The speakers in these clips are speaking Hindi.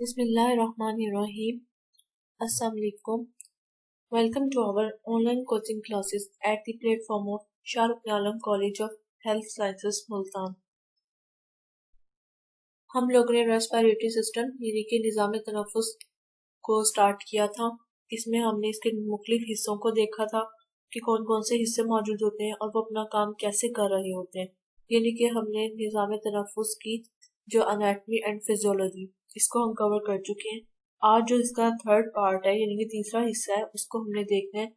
Bismillahirrahmanirrahim. Assalamu alaikum. Welcome to our online coaching classes at the platform of Shahrukh Alam College of Health Sciences, Multan. हम लोगों ने रेस्पिरेटरी सिस्टम यानी कि निज़ाम तनफ़ुस को स्टार्ट किया था। इसमें हमने इसके मुख्तलिफ हिस्सों को देखा था कि कौन कौन से हिस्से मौजूद होते हैं और वो अपना काम कैसे कर रहे होते हैं। यानी कि हमने निज़ाम तनफ़ुस की जो अनाटमी एंड फिजियोलॉजी इसको हम कवर कर चुके हैं। आज जो इसका थर्ड पार्ट है यानी कि तीसरा हिस्सा है उसको हमने देखना है,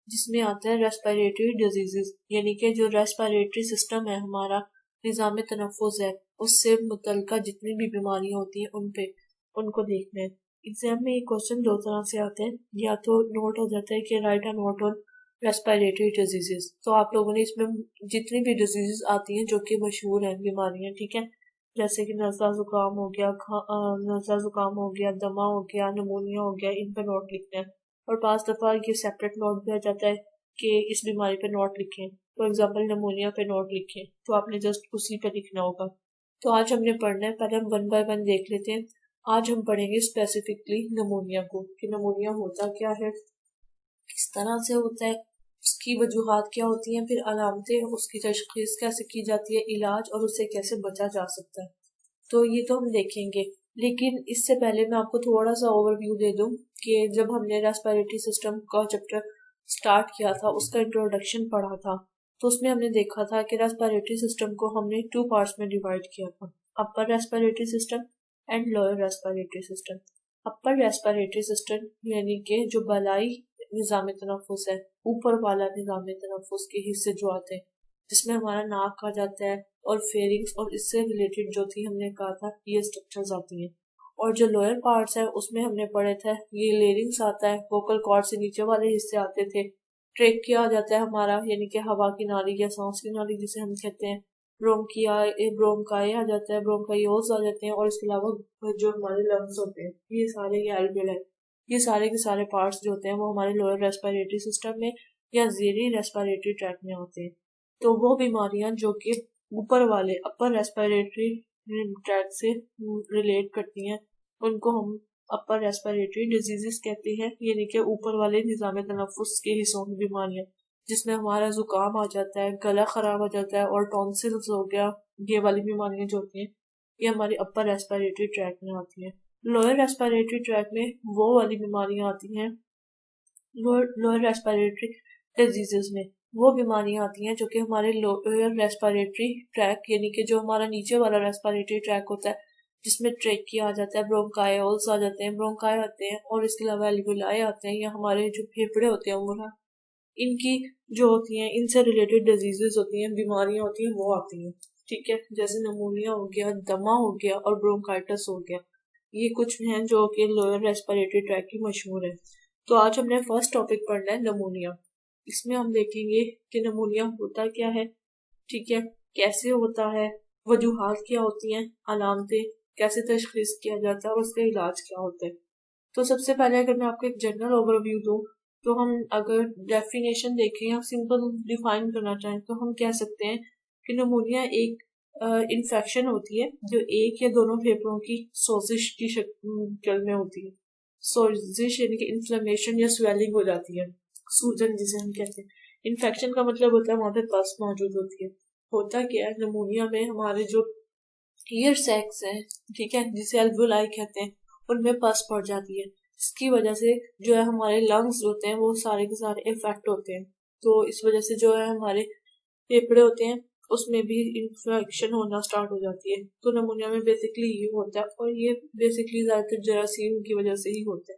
जिसमें आता है रेस्पिरेटरी डिजीजेस यानी कि जो रेस्पिरेटरी सिस्टम है हमारा निज़ाम तनफ़ुस है उससे मुतल्लिका जितनी भी बीमारियां होती हैं उनको देखना है। एग्जाम में ये क्वेश्चन दो तरह से आते हैं, या तो नोट हो जाता है कि right a note on respiratory diseases. तो आप लोगों ने इसमें जितनी भी डिजीजेस आती हैं जो कि मशहूर हैं बीमारियां, ठीक है, जैसे कि नज़ला ज़ुकाम हो गया, नज़ला ज़ुकाम हो गया, दमा हो गया, नमोनिया हो गया, इन पर नोट लिखना है। और 5 दफ़ा ये सेपरेट नोट भी आ जाता है कि इस बीमारी पे नोट लिखें। फॉर एग्जाम्पल नमोनिया पे नोट लिखें तो आपने जस्ट उसी पे लिखना होगा। तो आज हमने पढ़ना है, पहले हम वन बाय वन देख लेते हैं। आज हम पढ़ेंगे स्पेसिफिकली नमोनिया को कि नमोनिया होता क्या है, किस तरह से होता है, उसकी वजूहात क्या होती हैं, फिर अलामतें, उसकी तशखीस कैसे की जाती है, इलाज और उससे कैसे बचा जा सकता है। तो ये तो हम देखेंगे, लेकिन इससे पहले मैं आपको थोड़ा सा ओवरव्यू दे दूं कि जब हमने रेस्पिरेटरी सिस्टम का चैप्टर स्टार्ट किया था उसका इंट्रोडक्शन पढ़ा था तो उसमें हमने देखा था कि रेस्पिरेटरी सिस्टम को हमने 2 पार्ट्स में डिवाइड किया था, upper respiratory system and lower respiratory system. Upper respiratory system यानी कि जो बलाई निज़ाम तनफ़ुस है, ऊपर वाला निज़ाम तनफ़ुस के हिस्से जो आते हैं जिसमें हमारा नाक आ जाता है और फेरिंग्स और इससे रिलेटेड जो थी हमने कहा था ये स्ट्रक्चर्स आती हैं। और जो लोअर पार्ट्स है उसमें हमने पढ़े थे ये लेरिंग्स आता है, वोकल कॉर्ड से नीचे वाले हिस्से आते थे, ट्रेकिया आ जाता है हमारा यानी कि हवा की नाली या सांस की नाली जिसे हम कहते हैं, ब्रोंकाई आ जाता है, ब्रोंकायोल्स आ जाते हैं, और इसके अलावा जो हमारे लंग्स होते हैं ये सारे ये एल्वियोलाई, ये सारे के सारे पार्ट्स जो होते हैं वो हमारे लोअर रेस्पिरेटरी सिस्टम में या ज़ेरी रेस्पिरेटरी ट्रैक में होते हैं। तो वो बीमारियां जो कि ऊपर वाले अपर रेस्पिरेटरी ट्रैक से रिलेट करती हैं उनको हम अपर रेस्पिरेटरी डिजीजेस कहते हैं, यानी कि ऊपर वाले निज़ाम तनफ़ुस के हिस्सों की बीमारियां जिसमें हमारा जुकाम आ जाता है, गला खराब हो जाता है और टॉन्सिल्स हो गया, ये वाली बीमारियां जो होती हैं ये हमारी अपर रेस्पिरेटरी ट्रैक में आती हैं। लोअर रेस्पिरेटरी ट्रैक में वो वाली बीमारियां आती हैं, लोअर रेस्पिरेटरी डिजीजेस में वो बीमारियां आती हैं जो कि हमारे लोअर रेस्पिरेटरी ट्रैक यानी कि जो हमारा नीचे वाला रेस्पिरेटरी ट्रैक होता है जिसमें ट्रेकिया आ जाता है, ब्रोंकायोल्स आ जाते हैं, ब्रोंकाई आते हैं, और इसके अलावा एल्वियोलाई आते हैं, या हमारे जो फेफड़े होते हैं उंगलियां, इनकी जो होती हैं इनसे रिलेटेड डिजीजेस होती हैं, बीमारियां होती हैं, वो आती हैं। ठीक है, जैसे नमोनिया हो गया, दमा हो गया और ब्रोंकाइटिस हो गया, ये कुछ हैं जो कि लोअर रेस्पिरेटरी ट्रैक की मशहूर है। तो आज हमने फर्स्ट टॉपिक पढ़ना है नमोनिया। इसमें हम देखेंगे कि नमोनिया होता क्या है, ठीक है, कैसे होता है, वजूहात क्या होती हैं, अलामतें, कैसे तशखीस किया जाता है और उसका इलाज क्या होता है। तो सबसे पहले अगर मैं आपको एक जनरल ओवरव्यू दूं तो हम अगर डेफिनेशन देखें या सिंपल डिफाइन करना चाहें तो हम कह सकते हैं कि नमोनिया एक इन्फेक्शन होती है जो एक या दोनों फेफड़ों की सोजिश की शक्ल में होती है। सोजिश यानी कि इन्फ्लेमेशन या स्वेलिंग हो जाती है, सूजन जिसे हम कहते हैं। इन्फेक्शन का मतलब होता है वहां पे पस मौजूद होती है। होता क्या है, नमोनिया में हमारे जो ईयर सैक्स है, ठीक है, जिसे एल्वोलाई कहते हैं, उनमें पस पड़ जाती है। इसकी वजह से जो है हमारे लंग्स होते हैं वो सारे के सारे इफेक्ट होते हैं। तो इस वजह से जो है हमारे फेफड़े होते हैं उसमें भी इन्फेक्शन होना स्टार्ट हो जाती है। तो नमोनिया में बेसिकली ये होता है, और ये बेसिकली ज्यादातर जरासीम की वजह से ही होता है।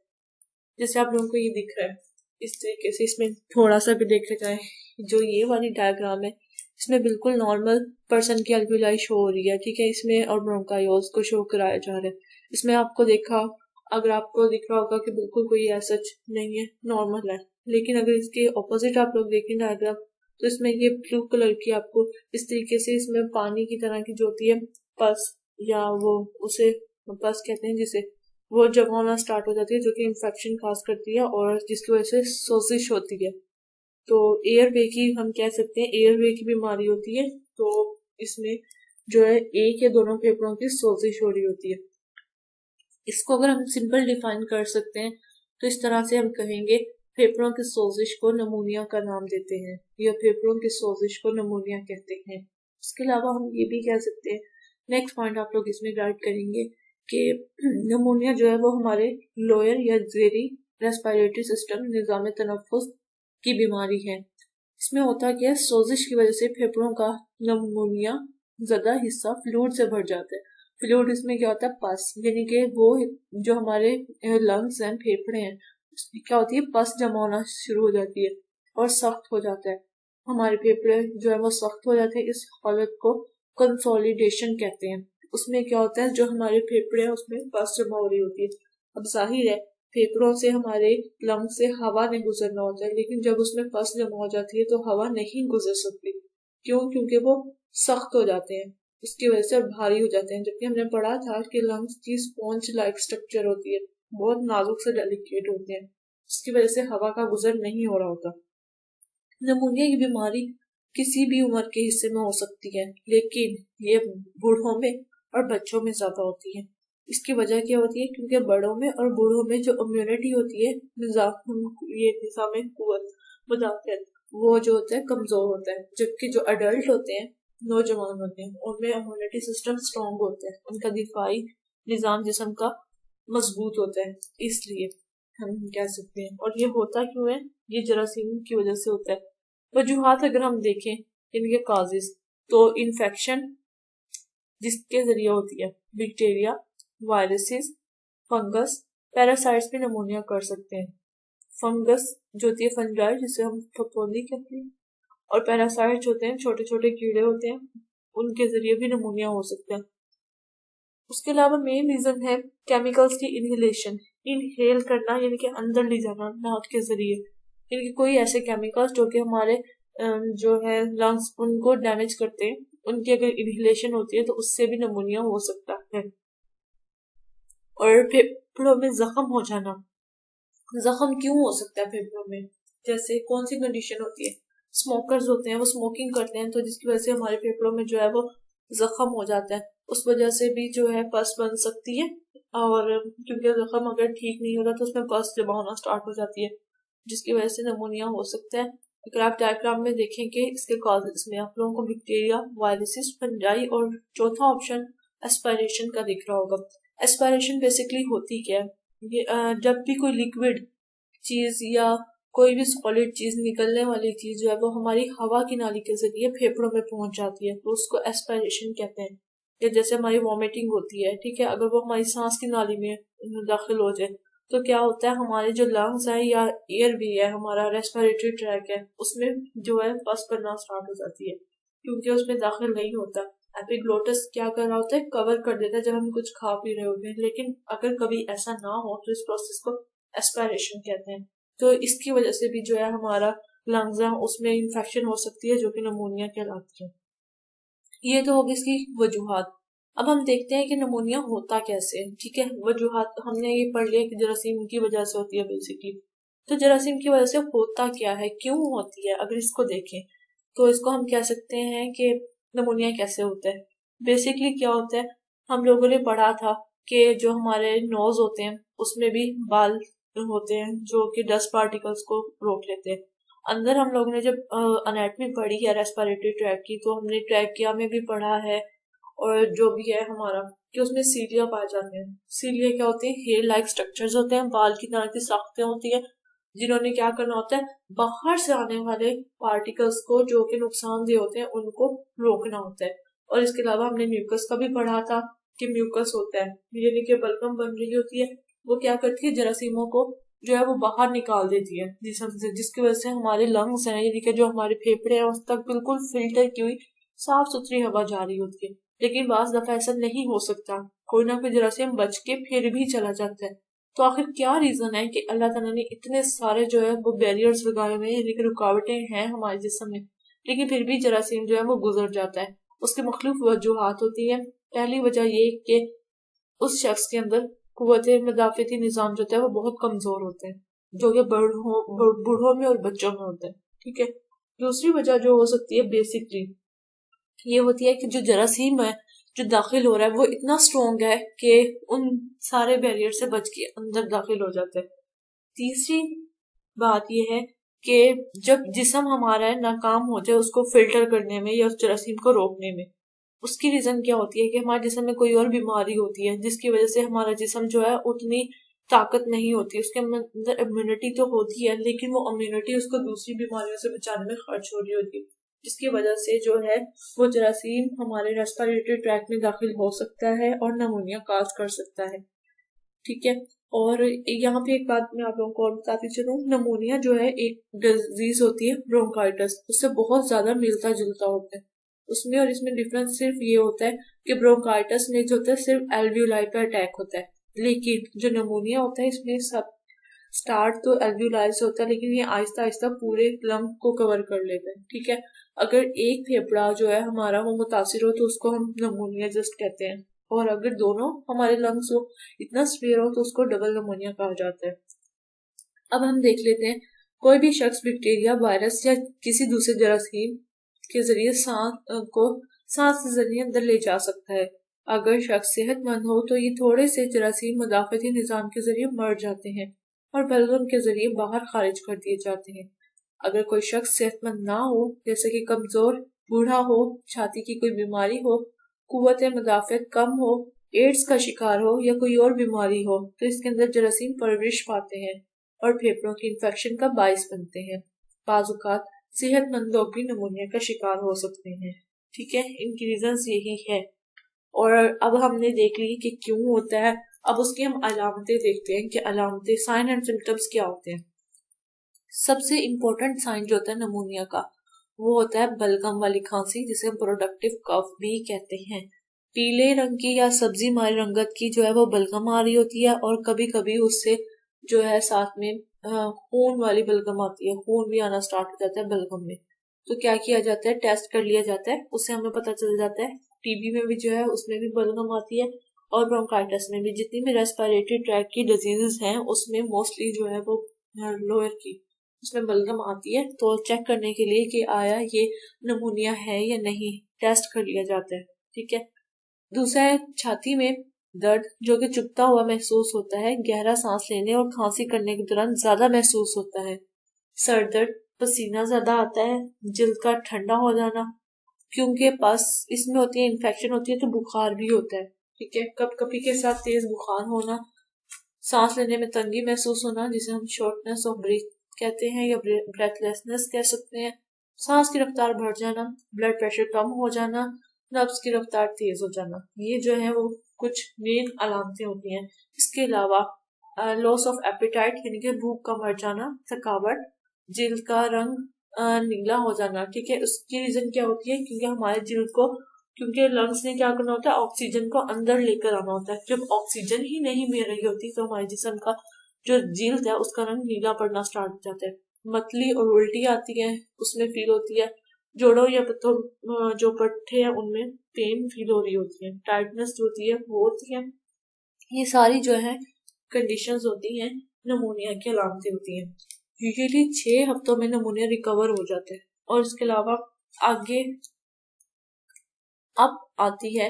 जैसे आप लोगों को ये दिख रहा है इस तरीके से, इसमें थोड़ा सा भी देखा जाए, जो ये वाली डायग्राम है इसमें बिल्कुल नॉर्मल पर्सन की एल्वियोलाई शो हो रही है, ठीक है, इसमें और ब्रोंकायोल्स को शो कराया जा रहा है। इसमें आपको देखा, अगर आपको दिख रहा होगा कि बिल्कुल कोई ऐसा नहीं है, नॉर्मल है। लेकिन अगर इसके ऑपोजिट आप लोग देखें डायग्राम तो इसमें ये ब्लू कलर की आपको इस तरीके से इसमें पानी की तरह की जो होती है पस, या वो उसे पस कहते हैं, जिसे वो जब होना स्टार्ट हो जाती है जो कि इन्फेक्शन काज करती है और जिसकी वजह से सोजिश होती है। तो एयरवे की हम कह सकते हैं एयरवे की बीमारी होती है। तो इसमें जो है एक या दोनों फेफड़ों की सोजिश हो रही होती है। इसको अगर हम सिंपल डिफाइन कर सकते हैं तो इस तरह से हम कहेंगे फेफड़ों की सोजिश को नमूनिया का नाम देते हैं या फेफड़ों की सोजिश को नमूनिया कहते हैं। इसके अलावा हम ये भी कह सकते हैं, नेक्स्ट पॉइंट आप लोग इसमें गाइड करेंगे कि नमूनिया जो है वो हमारे लोअर या जेरी रेस्पिरेटरी सिस्टम निज़ाम तनफ्फुस की बीमारी है। इसमें होता क्या है, सोजिश की वजह से फेफड़ों का नमूनिया ज़्यादा हिस्सा फ्लूइड से भर जाता है। फ्लूइड इसमें क्या होता है, पस, यानी कि वो जो हमारे लंग्स हैं, फेफड़े हैं, उसमें क्या होती है, पस जमा होना शुरू हो जाती है और सख्त हो जाता है। हमारे फेफड़े जो है वो सख्त हो जाते हैं। इस हालत को कंसोलिडेशन कहते हैं। उसमें क्या होता है, जो हमारे फेफड़े हैं उसमें पस जमा हो रही होती है। अब जाहिर है फेफड़ों से हमारे लंग से हवा नहीं गुजरना होता है, लेकिन जब उसमें पस जमा हो जाती है तो हवा नहीं गुजर सकती। क्यों? क्योंकि वो सख्त हो जाते हैं, इसकी वजह से भारी हो जाते हैं। जबकि हमने पढ़ा था कि लंग्स की स्पॉन्ज लाइक स्ट्रक्चर होती है, बहुत नाजुक से डेलिकेट होते हैं, इसकी वजह से हवा का गुजर नहीं हो रहा होता। नमूनिया की बीमारी किसी भी उम्र के हिस्से में हो सकती है, लेकिन ये बूढ़ों में और बच्चों में ज्यादा होती है। इसकी वजह क्या होती है? क्योंकि बड़ों में और बूढ़ों में जो इम्यूनिटी होती है, निज़ाम कुव्वत मुदाफ़ियत, वो जो होता है कमजोर होता है। जबकि जो अडल्ट होते हैं, नौजवान होते हैं, उनमें इम्यूनिटी सिस्टम स्ट्रॉन्ग होता है, उनका दिफाई निज़ाम जिस्म का मजबूत होता है, इसलिए हम कह सकते हैं। और ये होता क्यों है? ये जरासीम की वजह से होता है। वजूहात अगर हम देखें इनके काजेस, तो इन्फेक्शन जिसके जरिए होती है, बैक्टीरिया, वायरसेस, फंगस, पैरासाइट्स भी नमूनिया कर सकते हैं। फंगस जो होती है फंजाई, जिसे हम फफूंदी कहते हैं, और पैरासाइट्स होते हैं छोटे छोटे कीड़े होते हैं, उनके जरिए भी नमूनिया हो सकता है। उसके अलावा मेन रीजन है केमिकल्स की इनहेलेशन, इनहेल करना यानी कि अंदर ले जाना नाक के जरिए, यानी कि कोई ऐसे केमिकल्स जो कि हमारे जो है लंग्स उनको डैमेज करते हैं, उनकी अगर इनहेलेशन होती है तो उससे भी नमूनिया हो सकता है। और फेफड़ों में जख्म हो जाना, जख्म क्यों हो सकता है फेफड़ों में? जैसे कौन सी कंडीशन होती है? स्मोकर्स होते हैं, वो स्मोकिंग करते हैं, तो जिसकी वजह से हमारे फेफड़ों में जो है वो जख्म हो जाता है, उस वजह से भी जो है पस बन सकती है। और क्योंकि जख्म अगर ठीक नहीं होता तो उसमें पस जमा होना स्टार्ट हो जाती है, जिसकी वजह से नमूनिया हो सकता है। अगर आप डायग्राम में देखेंगे इसके कॉजेज में आप लोगों को बैक्टीरिया, वायरसेस, फंजाई और चौथा ऑप्शन एस्पायरेशन का दिख रहा होगा। एस्पायरेशन बेसिकली होती क्या है? ये जब भी कोई लिक्विड चीज या कोई भी सॉलिड चीज, निकलने वाली चीज जो है वो हमारी हवा की नाली के जरिए फेफड़ों में पहुंच जाती है, तो उसको एस्पायरेशन कहते हैं। या जैसे हमारी वॉमिटिंग होती है, ठीक है, अगर वो हमारी सांस की नाली में दाखिल हो जाए तो क्या होता है, हमारे जो लंग्स है या एयर भी है, हमारा रेस्पिरेटरी ट्रैक है, उसमें जो है पस बनना स्टार्ट हो जाती है, क्योंकि उसमें दाखिल नहीं होता। एपिग्लोटिस क्या कर रहा होता है? कवर कर देता है जब हम कुछ खा पी रहे होते हैं। लेकिन अगर कभी ऐसा ना हो तो इस प्रोसेस को एस्पायरेशन कहते हैं। तो इसकी वजह से भी जो है हमारा लंग्स है उसमें इंफेक्शन हो सकती है, जो कि नमूनिया कहलाती है। ये तो होगी इसकी वजूहात। अब हम देखते हैं कि नमूनिया होता कैसे है। ठीक है, वजूहात हमने ये पढ़ लिया कि जरासीम की वजह से होती है बेसिकली। तो जरासीम की वजह से होता क्या है, क्यों होती है, अगर इसको देखें तो इसको हम कह सकते हैं कि नमूनिया कैसे होता है। बेसिकली क्या होता है, हम लोगों ने पढ़ा था कि जो हमारे नोज होते हैं उसमें भी बाल होते हैं जो कि डस्ट पार्टिकल्स को रोक लेते हैं। अंदर हम लोगों ने जब अनेटमी पढ़ी है रेस्पिरेटरी ट्रैक की, तो हमने ट्रैकिया में भी पढ़ा है, और जो भी है हमारा कि उसमें सीलिया पाए जाते हैं। सीलिया क्या होते हैं? हेयर लाइक स्ट्रक्चर्स होते हैं, बाल की तरह की साख्तें होती है, जिन्होंने क्या करना होता है, बाहर से आने वाले पार्टिकल्स को जो कि नुकसानदेह होते हैं उनको रोकना होता है। और इसके अलावा हमने म्यूकस का भी पढ़ा था कि म्यूकस होता है, यानी कि बलगम बन रही होती है, वो क्या करती है, जरासीमों को जो है वो बाहर निकाल देती है जिस्म से, जिसकी वजह से हमारे लंग्स हैं, यानी कि जो हमारे फेफड़े हैं, उस तक बिल्कुल फिल्टर की हुई साफ सुथरी हवा जा रही होती है। लेकिन बाज दफा ऐसा नहीं हो सकता, कोई ना कोई जरासीम बच के फिर भी चला जाता है। तो आखिर क्या रीजन है कि अल्लाह ताला ने इतने सारे जो है वो बैरियर्स लगाए हुए हैं, यानी कि रुकावटें हैं हमारे जिस्म में, लेकिन फिर भी जरासीम जो है वो गुजर जाता है। उसकी मुख्तलिफ वजूहात होती है। पहली वजह ये कि उस शख्स के अंदर कुव्वत मुदाफ़ती निज़ाम जो होता है वो बहुत कमजोर होते हैं, जो कि बूढ़ों में और बच्चों में होता है। ठीक है, दूसरी वजह जो हो सकती है बेसिकली ये होती है कि जो जरासीम है जो दाखिल हो रहा है वो इतना स्ट्रोंग है कि उन सारे बैरियर से बच के अंदर दाखिल हो जाता है। तीसरी बात यह है कि जब जिस्म हमारा नाकाम हो जाए उसको फिल्टर करने में या उस जरासीम को रोकने में, उसकी रीजन क्या होती है कि हमारे जिस्म में कोई और बीमारी होती है जिसकी वजह से हमारा जिस्म जो है उतनी ताकत नहीं होती, उसके अंदर इम्यूनिटी तो होती है लेकिन वो इम्यूनिटी उसको दूसरी बीमारियों से बचाने में खर्च हो रही होती है, जिसकी वजह से जो है वो जरासीम हमारे रेस्पिरेटरी ट्रैक में दाखिल हो सकता है और नमूनिया काज कर सकता है। ठीक है। और यहाँ पे एक बात मैं आप लोगों को और बताती चलूं, नमूनिया जो है एक डिजीज होती है ब्रोंकाइटिस, उससे बहुत ज्यादा मिलता जुलता होता है उसमें, और इसमें डिफरेंस सिर्फ ये होता है कि ब्रोंकाइटिस में जो होता है सिर्फ एल्वियोलाई पे अटैक होता है, लेकिन जो नमूनिया होता है इसमें सब स्टार्ट तो एल्वियोलाई से होता है लेकिन ये आहिस्ता आहिस्ता पूरे लंग को कवर कर लेता है। ठीक है। अगर एक फेफड़ा जो है हमारा वो मुतासिर हो तो उसको हम नमूनिया जस्ट कहते हैं, और अगर दोनों हमारे लंग्स हो इतना स्फीयर हो तो उसको डबल नमोनिया कहा जाता है। अब हम देख लेते हैं, कोई भी शख्स बैक्टीरिया, वायरस या किसी दूसरे जरासीम के जरिए सांस के जरिए अंदर ले जा सकता है। अगर शख्स सेहतमंद हो तो ये थोड़े से जरासीम मुदाफती निजाम के जरिए मर जाते हैं और बलगम के जरिए बाहर खारिज कर दिए जाते हैं। अगर कोई शख्स सेहतमंद ना हो, जैसे कि कमजोर, बूढ़ा हो, छाती की कोई बीमारी हो, कुव्वत मुदाफत कम हो, एड्स का शिकार हो या कोई और बीमारी हो, तो इसके अंदर जरासीम परवरिश पाते हैं और फेफड़ों की इन्फेक्शन का बायस बनते हैं। बाजुकात सेहतमंद लोग भी नमूनिया का शिकार हो सकते हैं। ठीक है, इनकी रीजंस यही है। और अब हमने देख ली कि क्यों होता है, अब उसकी हम अलामतें देखते हैं कि अलामतें, साइन एंड सिम्टम्स क्या होते हैं। सबसे इम्पोर्टेंट साइन जो होता है नमूनिया का वो होता है बलगम वाली खांसी, जिसे हम प्रोडक्टिव कफ भी कहते हैं। पीले रंग की या सब्जी मारी रंगत की जो है वो बलगम आ रही होती है, और कभी कभी उससे जो है साथ में खून वाली बलगम आती है, खून भी आना स्टार्ट हो जाता है बलगम में। तो क्या किया जाता है, टेस्ट कर लिया जाता है, उससे हमें पता चल जाता है। टीबी में भी जो है उसमें भी बलगम आती है, और ब्रोंकाइटिस में भी, जितनी भी रेस्पिरेटरी ट्रैक की डिजीजेस हैं उसमें मोस्टली जो है वो लोअर की उसमें बलगम आती है। तो चेक करने के लिए कि आया ये नमूनिया है या नहीं, टेस्ट कर लिया जाता है। ठीक है। दूसरा है छाती में दर्द जो कि चुभता हुआ महसूस होता है, गहरा सांस लेने और खांसी करने के दौरान ज्यादा महसूस होता है। सर दर्द, पसीना ज्यादा आता है, जल्द का ठंडा हो जाना, क्योंकि पास इसमें होती है इन्फेक्शन होती है तो बुखार भी होता है। ठीक है। कपकपी के साथ तेज बुखार होना, सांस लेने में तंगी महसूस होना जिसे हम शॉर्टनेस ऑफ ब्रीथ कहते हैं या ब्रेथलेसनेस कह सकते हैं, सांस की रफ्तार बढ़ जाना, ब्लड प्रेशर कम हो जाना, नब्ज की रफ्तार तेज हो जाना, ये जो है वो कुछ मेन अलामतें होती हैं। इसके अलावा लॉस ऑफ एपिटाइट यानी कि भूख का मर जाना, थकावट, जिल्द का रंग नीला हो जाना। ठीक है। उसकी रीजन क्या होती है, क्योंकि हमारे जिल्द को, क्योंकि लंग्स ने क्या करना होता है, ऑक्सीजन को अंदर लेकर आना होता है। जब ऑक्सीजन ही नहीं मिल रही होती तो हमारे जिस्म का जो जिल्द है उसका रंग नीला पड़ना स्टार्ट हो जाता है। मतली और उल्टी आती है, उसमें फील होती है। जोड़ों या जो पट्टे हैं उनमें पेन फील हो रही होती है, टाइटनेस जो होती है वो होती है। ये सारी जो है कंडीशंस होती हैं, नमूनिया की अलामतें होती हैं। यूजुअली 6 हफ्तों में नमूनिया रिकवर हो जाता है। और इसके अलावा आगे अब आती है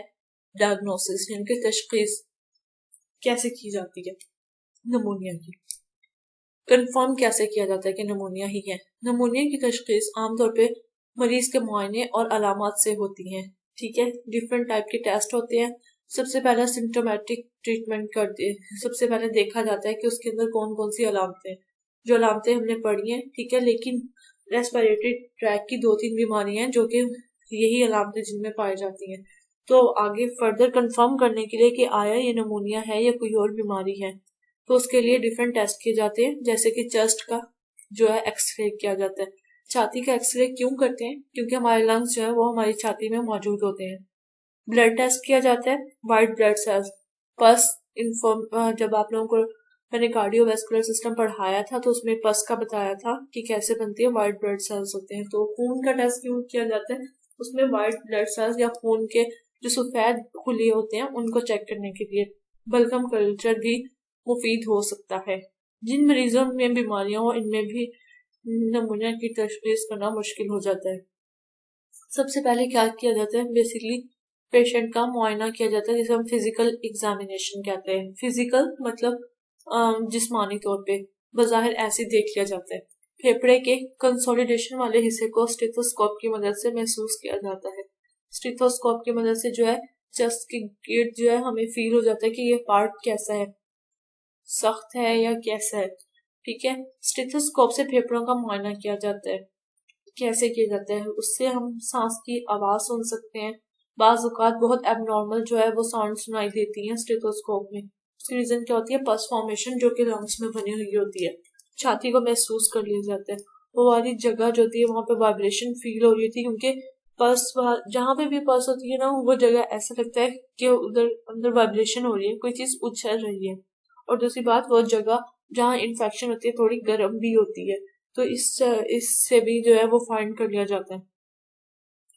डायग्नोसिस यानी कि तशखीस कैसे की जाती है नमूनिया की, कंफर्म कैसे किया जाता है कि नमूनिया ही है। नमूनिया की तशखीस आमतौर पे मरीज के मुआयने और अलामत से होती हैं। ठीक है। डिफरेंट टाइप के टेस्ट होते हैं। सबसे पहले सिम्टोमेटिक ट्रीटमेंट करते हैं, सबसे पहले देखा जाता है कि उसके अंदर कौन कौन सी अलामतें, जो अलामतें हमने पढ़ी हैं। ठीक है। लेकिन रेस्पिरेटरी ट्रैक की 2-3 बीमारियां हैं जो कि यही अलामतें जिनमें पाई जाती हैं। तो आगे फर्दर कंफर्म करने के लिए कि आया ये नमूनिया है या कोई और बीमारी है, तो उसके लिए डिफरेंट टेस्ट किए जाते हैं, जैसे कि चेस्ट का जो है एक्सरे किया जाता है। छाती का एक्सरे क्यों करते हैं, क्योंकि हमारे लंग्स जो है वो हमारी छाती में मौजूद होते हैं। ब्लड टेस्ट किया जाता है, वाइट ब्लड सेल्स, पस जब आप लोगों को मैंने कार्डियोवैस्कुलर सिस्टम पढ़ाया था तो उसमें पस का बताया था कि कैसे बनती है, वाइट ब्लड सेल्स होते हैं। तो खून का टेस्ट क्यों किया जाता है, उसमें वाइट ब्लड सेल्स या खून के जो सफेद खुले होते हैं उनको चेक करने के लिए। बलगम कल्चर भी मुफीद हो सकता है। जिन मरीजों में बीमारियां हो इनमें भी नमूनिया की तशखीस करना मुश्किल हो जाता है। सबसे पहले क्या किया जाता है, बेसिकली पेशेंट का मुआयना किया जाता है, जिसे हम फिजिकल एग्जामिनेशन कहते हैं। फिजिकल मतलब जिस्मानी तौर पे बज़ाहिर ऐसे देख लिया जाता है। फेफड़े के कंसोलिडेशन वाले हिस्से को स्टेथोस्कोप की मदद से महसूस किया जाता है। स्टेथोस्कोप की मदद से जो है चेस्ट की गेट जो है हमें फील हो जाता है कि ये पार्ट कैसा है, सख्त है या कैसा है। ठीक है, स्टेथोस्कोप से फेफड़ों का मुआयना किया जाता है। कैसे किया जाता है? उससे हम सांस की आवाज सुन सकते हैं। बाज औकात बहुत एबनॉर्मल जो है वो साउंड सुनाई देती है स्टेथोस्कोप में। उसकी रीजन क्या होती है? पल्स फॉर्मेशन जो कि लंग्स में बनी हुई होती है। छाती को महसूस कर लिया जाता है। वो वाली जगह जो होती है वहां पे वाइब्रेशन फील हो रही होती है, क्योंकि पल्स जहाँ पे भी पल्स होती है ना, वो जगह ऐसा लगता है कि उधर अंदर वाइब्रेशन हो रही है, कोई चीज उछल रही है। और दूसरी बात, वो जगह जहाँ इन्फेक्शन होती है थोड़ी गर्म भी होती है, तो इससे भी जो है वो फाइंड कर लिया जाता है।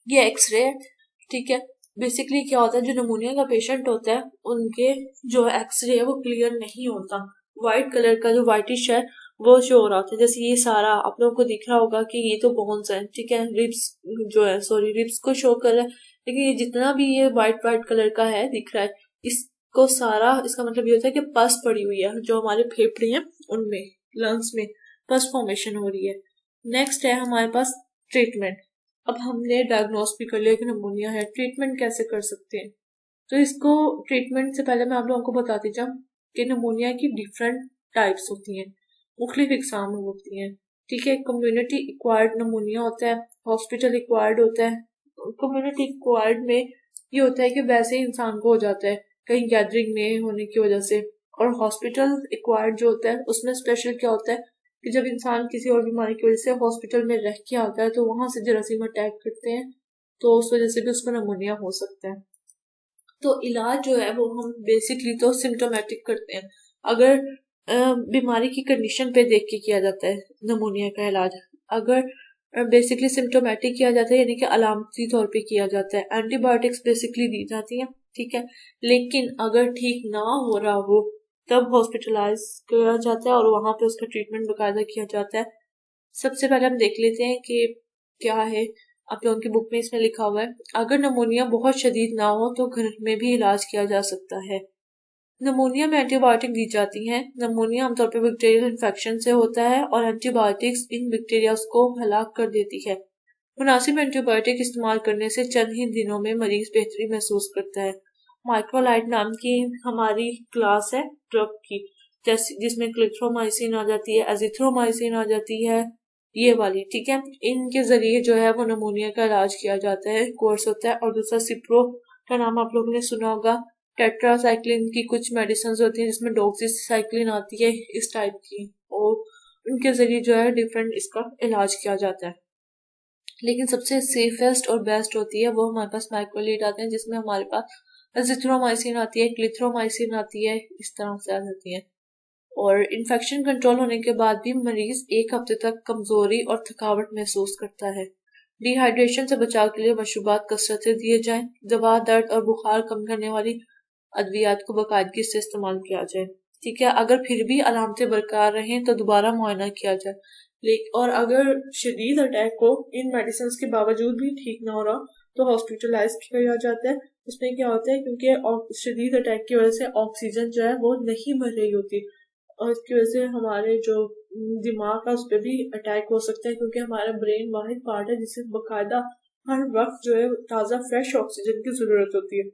ये एक्सरे है। ठीक है, बेसिकली क्या होता है, जो नमूनिया का पेशेंट होता है उनके जो एक्सरे है वो क्लियर नहीं होता। व्हाइट कलर का जो व्हाइटिश है वो शो हो रहा होता है। जैसे ये सारा आप लोगों को दिख रहा होगा कि ये तो बोन्स है, ठीक है, रिब्स जो है, सॉरी, रिब्स को शो कर रहा है। लेकिन ये जितना भी ये व्हाइट व्हाइट कलर का है दिख रहा है, इसको सारा, इसका मतलब ये होता है कि पस पड़ी हुई है जो हमारे फेफड़े हैं उनमें, लंग्स में पस फॉर्मेशन हो रही है। नेक्स्ट है हमारे पास ट्रीटमेंट। अब हमने डायग्नोस भी कर लिया कि नमूनिया है, ट्रीटमेंट कैसे कर सकते हैं? तो इसको ट्रीटमेंट से पहले मैं आप लोगों को बताती जाऊँ कि नमूनिया की डिफरेंट टाइप्स होती हैं, मुख्तलिफ इकसाम होती हैं। ठीक है, कम्युनिटी एक्वायर्ड नमूनिया होता है, हॉस्पिटल एक्वायर्ड होता है। कम्युनिटी एक्वायर्ड में ये होता है कि वैसे ही इंसान को हो जाता है कहीं गैदरिंग में होने की वजह से। और हॉस्पिटल एक्वायर्ड जो होता है उसमें स्पेशल क्या होता है कि जब इंसान किसी और बीमारी की वजह से हॉस्पिटल में रह के आता है तो वहां से जरासीम अटैक करते हैं, तो उस वजह से भी उसको नमूनिया हो सकता है। तो इलाज जो है वो हम बेसिकली तो सिम्टोमेटिक करते हैं। अगर बीमारी की कंडीशन पे देख के किया जाता है नमूनिया का इलाज। अगर बेसिकली सिम्टोमेटिक किया जाता है, यानी कि अलामती तौर पे किया जाता है, एंटीबायोटिक्स बेसिकली दी जाती है। ठीक है, लेकिन अगर ठीक ना हो रहा हो तब हॉस्पिटलाइज किया जाता है और वहां पे उसका ट्रीटमेंट बाकायदा किया जाता है। सबसे पहले हम देख लेते हैं कि क्या है। आप लोगों की बुक में इसमें लिखा हुआ है, अगर नमूनिया बहुत शदीद ना हो तो घर में भी इलाज किया जा सकता है। नमूनिया में एंटीबायोटिक दी जाती हैं। नमूनिया आमतौर पर बैक्टीरियल इन्फेक्शन से होता है और एंटीबायोटिक्स इन बैक्टीरिया को हलाक कर देती है। मुनासिब एंटीबायोटिक इस्तेमाल करने से चंद ही दिनों में मरीज बेहतरी महसूस करता है। माइक्रोलाइड नाम की हमारी क्लास है ड्रग की, जैसे जिसमें क्लिथ्रोमाइसिन आ जाती है, एजिथ्रोमाइसिन आ जाती है, ये वाली। ठीक है, इनके जरिए जो है वो नमूनिया का इलाज किया जाता है, कोर्स होता है। और दूसरा सिप्रो का नाम आप लोगों ने सुना होगा। टेट्रासाइक्लिन की कुछ मेडिसिन होती है जिसमें डॉक्सीसाइक्लिन आती है, इस टाइप की, और उनके जरिए जो है डिफरेंट इसका इलाज किया जाता है। लेकिन सबसे सेफेस्ट और बेस्ट होती है वो हमारे पास माइक्रोलाइड आते हैं, जिसमें हमारे पास एजिथ्रोमाइसिन आती है, क्लिथ्रोमाइसिन आती है, इस तरह से आ जाती है। और इन्फेक्शन कंट्रोल होने के बाद भी मरीज एक हफ्ते तक कमजोरी और थकावट महसूस करता है। डिहाइड्रेशन से बचाव के लिए मशरूबात कसरत से दिए जाएं। दवा, दर्द और बुखार कम करने वाली अद्वियात को बाकायदगी से इस्तेमाल किया जाए। ठीक है, अगर फिर भी अलामतें बरकरार रहें तो दोबारा मुआयना किया जाए। लेकिन और अगर शदीद अटैक हो, इन मेडिसिन के बावजूद भी ठीक ना हो रहा, तो हॉस्पिटलाइज किया जाता है। उसमें क्या होता है, क्योंकि शदीद अटैक की वजह से ऑक्सीजन जो है वो नहीं भर रही होती, और इसकी वजह से हमारे जो दिमाग है उस पर भी अटैक हो सकता है, क्योंकि हमारा ब्रेन वाहिद पार्ट है जिसे बाकायदा हर वक्त जो है ताज़ा फ्रेश ऑक्सीजन की ज़रूरत होती है।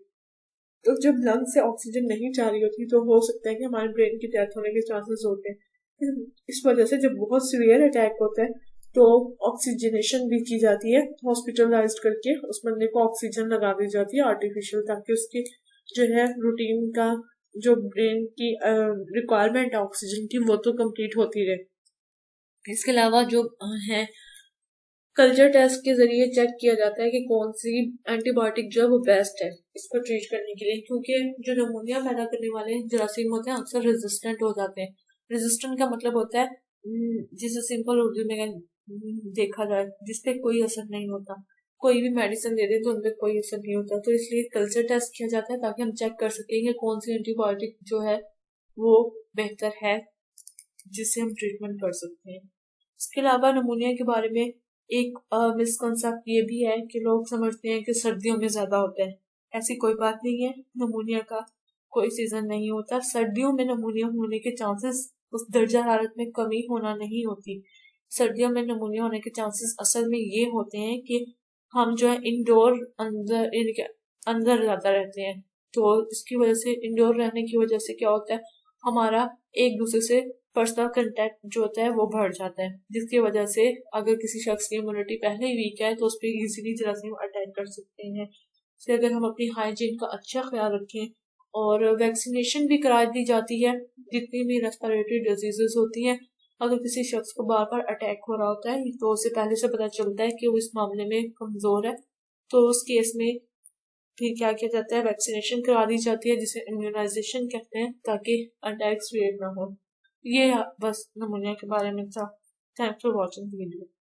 तो जब लंग से ऑक्सीजन नहीं जा रही होती तो हो सकता है कि हमारे ब्रेन की डेथ होने के चांसेस होते हैं। इस वजह से जब बहुत सीवियर अटैक होता है तो ऑक्सीजनेशन भी की जाती है, हॉस्पिटलाइज करके उस बंदे को ऑक्सीजन लगा दी जाती है आर्टिफिशियल, ताकि उसकी जो है रूटीन का जो ब्रेन की रिक्वायरमेंट है ऑक्सीजन की वो तो कंप्लीट होती रहे। इसके अलावा जो है कल्चर टेस्ट के जरिए चेक किया जाता है कि कौन सी एंटीबायोटिक जो है वो बेस्ट है इसको ट्रीट करने के लिए, क्योंकि जो नमूनिया पैदा करने वाले जरासीम होते हैं अक्सर रेजिस्टेंट हो जाते हैं। रेजिस्टेंट का मतलब होता है जिसे सिंपल उर्दू में देखा जाए जिसपे कोई असर नहीं होता, कोई भी मेडिसिन दे दे तो उनपे कोई असर नहीं होता। तो इसलिए कल्चर टेस्ट किया जाता है ताकि हम चेक कर सकें कि कौन सी एंटीबायोटिक जो है वो बेहतर है जिससे हम ट्रीटमेंट कर सकते हैं। इसके अलावा नमूनिया के बारे में एक मिसकंसेप्ट ये भी है कि लोग समझते हैं कि सर्दियों में ज्यादा होता है, ऐसी कोई बात नहीं है, नमूनिया का कोई सीजन नहीं होता। सर्दियों में नमूनिया होने के चांसेस उस दर्जा हरारत में कमी होना नहीं होती। सर्दियों में नमूनिया होने के चांसेस असल में ये होते हैं कि हम जो है इंडोर अंदर इनके अंदर ज्यादा रहते हैं, तो इसकी वजह से इंडोर रहने की वजह से क्या होता है, हमारा एक दूसरे से पर्सनल कांटेक्ट जो होता है वो बढ़ जाता है, जिसकी वजह से अगर किसी शख्स की इम्यूनिटी पहले ही वीक है तो उस पर इजीली जरासीम अटैक कर सकते हैं। इसलिए अगर हम अपनी हाइजीन का अच्छा ख्याल रखें और वैक्सीनेशन भी करा दी जाती है, जितनी भी रेस्पिरेटरी डिजीजेस होती हैं, अगर किसी शख्स को बार बार अटैक हो रहा होता है तो उसे पहले से पता चलता है कि वो इस मामले में कमजोर है, तो उस केस में फिर क्या किया जाता है, वैक्सीनेशन करा दी जाती है जिसे इम्यूनाइजेशन कहते हैं, ताकि अटैक्स क्रिएट ना हो। ये बस नमूनिया के बारे में था। Thanks for watching video.